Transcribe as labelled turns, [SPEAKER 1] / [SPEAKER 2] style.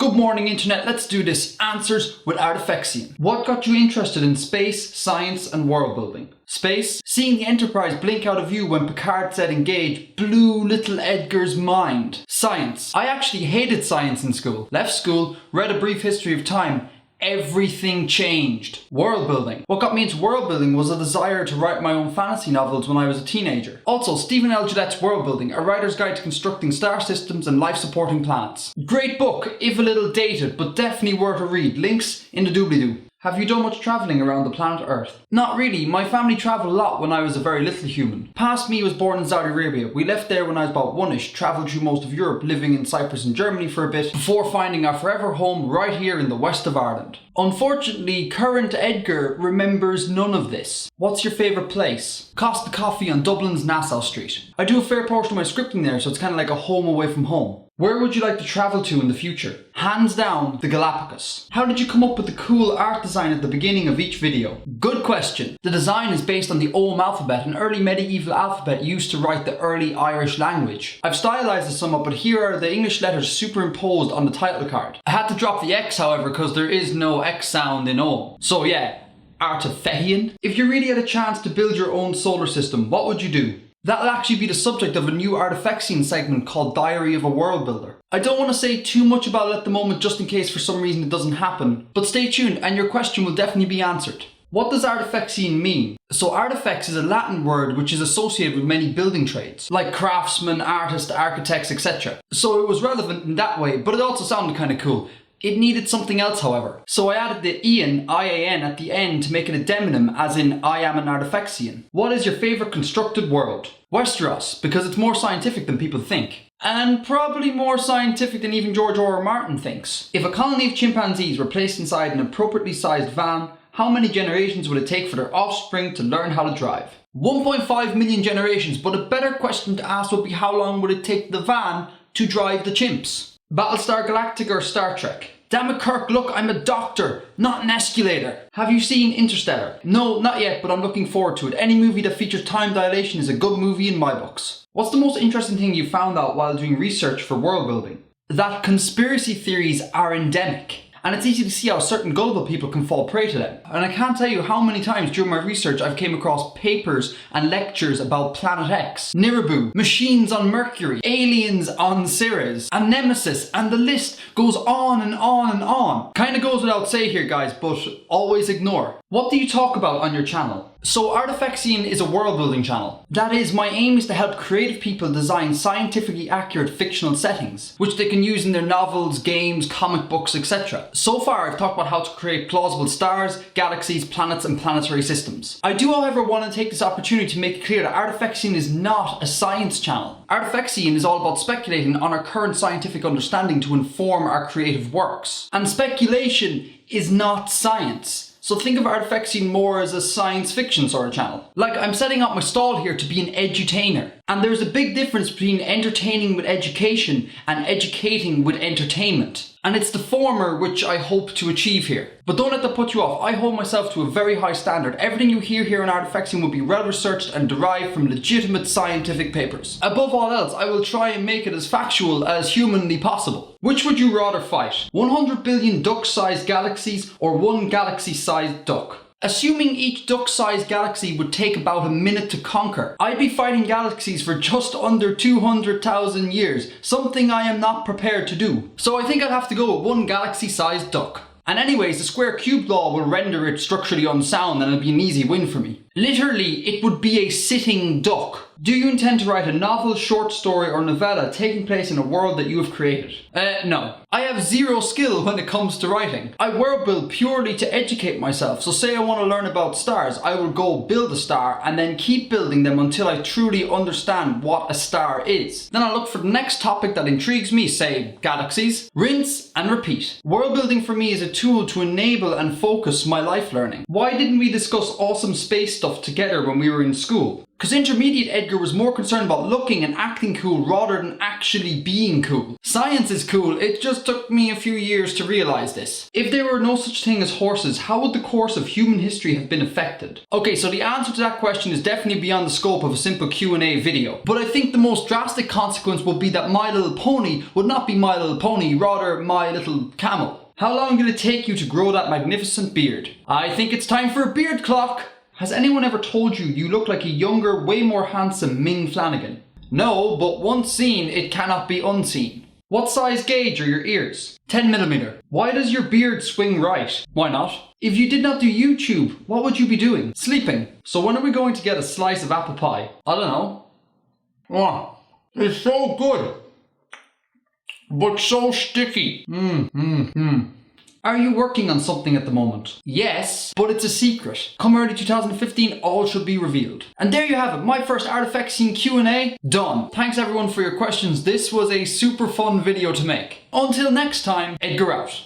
[SPEAKER 1] Good morning internet, let's do this. Answers with Artifexian. What got you interested in space, science and world building? Space? Seeing the Enterprise blink out of view when Picard said engage blew little Edgar's mind. Science. I actually hated science in school. Left school, read a brief history of time. Everything changed. World building. What got me into world building was a desire to write my own fantasy novels when I was a teenager. Also, Stephen L. Gillette's World Building, a writer's guide to constructing star systems and life-supporting planets. Great book, if a little dated, but definitely worth a read. Links in the doobly-doo. Have you done much travelling around the planet Earth? Not really. My family travelled a lot when I was a very little human. Past me was born in Saudi Arabia. We left there when I was about one-ish, travelled through most of Europe, living in Cyprus and Germany for a bit, before finding our forever home right here in the west of Ireland. Unfortunately, current Edgar remembers none of this. What's your favourite place? Costa Coffee on Dublin's Nassau Street. I do a fair portion of my scripting there, so it's kind of like a home away from home. Where would you like to travel to in the future? Hands down, the Galapagos. How did you come up with the cool art design at the beginning of each video? Good question. The design is based on the Ogham alphabet, an early medieval alphabet used to write the early Irish language. I've stylized this somewhat, but here are the English letters superimposed on the title card. I had to drop the X, however, because there is no X sound in Ogham. So yeah, Artifexian. If you really had a chance to build your own solar system, what would you do? That'll actually be the subject of a new Artifexian segment called Diary of a World Builder. I don't want to say too much about it at the moment just in case for some reason it doesn't happen, but stay tuned and your question will definitely be answered. What does Artifexian mean? So artifex is a Latin word which is associated with many building trades, like craftsmen, artists, architects, etc. So it was relevant in that way, but it also sounded kind of cool. It needed something else, however. So I added the Ian, I-A-N, at the end to make it a demonym, as in I am an Artifexian. What is your favourite constructed world? Westeros, because it's more scientific than people think. And probably more scientific than even George R.R. Martin thinks. If a colony of chimpanzees were placed inside an appropriately sized van, how many generations would it take for their offspring to learn how to drive? 1.5 million generations, but a better question to ask would be how long would it take the van to drive the chimps? Battlestar Galactica or Star Trek? Damn it, Kirk, look, I'm a doctor, not an escalator. Have you seen Interstellar? No, not yet, but I'm looking forward to it. Any movie that features time dilation is a good movie in my books. What's the most interesting thing you found out while doing research for world building? That conspiracy theories are endemic. And it's easy to see how certain gullible people can fall prey to them. And I can't tell you how many times during my research I've came across papers and lectures about Planet X, Nibiru, machines on Mercury, aliens on Ceres, and Nemesis, and the list goes on and on and on. Kinda goes without saying here guys, but always ignore. What do you talk about on your channel? So Artifexian is a world building channel. That is, my aim is to help creative people design scientifically accurate fictional settings, which they can use in their novels, games, comic books, etc. So far I've talked about how to create plausible stars, galaxies, planets and planetary systems. I do however want to take this opportunity to make it clear that Artifexian is not a science channel. Artifexian is all about speculating on our current scientific understanding to inform our creative works. And speculation is not science. So think of Artifexian more as a science fiction sort of channel. Like, I'm setting up my stall here to be an edutainer. And there's a big difference between entertaining with education and educating with entertainment. And it's the former which I hope to achieve here. But don't let that put you off. I hold myself to a very high standard. Everything you hear here in Artifexian will be well researched and derived from legitimate scientific papers. Above all else, I will try and make it as factual as humanly possible. Which would you rather fight? 100 billion duck-sized galaxies or one galaxy-sized duck? Assuming each duck-sized galaxy would take about a minute to conquer, I'd be fighting galaxies for just under 200,000 years, something I am not prepared to do. So I think I'd have to go with one galaxy-sized duck. And anyways, the square cube law will render it structurally unsound and it'll be an easy win for me. Literally, it would be a sitting duck. Do you intend to write a novel, short story or novella taking place in a world that you have created? No. I have zero skill when it comes to writing. I world build purely to educate myself, so say I want to learn about stars, I will go build a star and then keep building them until I truly understand what a star is. Then I look for the next topic that intrigues me, say galaxies, rinse and repeat. World building for me is a tool to enable and focus my life learning. Why didn't we discuss awesome space stuff stuff together when we were in school. Because intermediate Edgar was more concerned about looking and acting cool rather than actually being cool. Science is cool, it just took me a few years to realise this. If there were no such thing as horses, how would the course of human history have been affected? Okay, so the answer to that question is definitely beyond the scope of a simple Q&A video. But I think the most drastic consequence would be that My Little Pony would not be My Little Pony, rather My Little Camel. How long did it take you to grow that magnificent beard? I think it's time for a beard clock! Has anyone ever told you you look like a younger, way more handsome Ming Flanagan? No, but once seen, it cannot be unseen. What size gauge are your ears? 10mm. Why does your beard swing right? Why not? If you did not do YouTube, what would you be doing? Sleeping. So when are we going to get a slice of apple pie? I don't know. Oh, it's so good. But so sticky. Are you working on something at the moment? Yes, but it's a secret. Come early 2015, all should be revealed. And there you have it, my first Artifexian Q&A done. Thanks everyone for your questions. This was a super fun video to make. Until next time, Edgar out.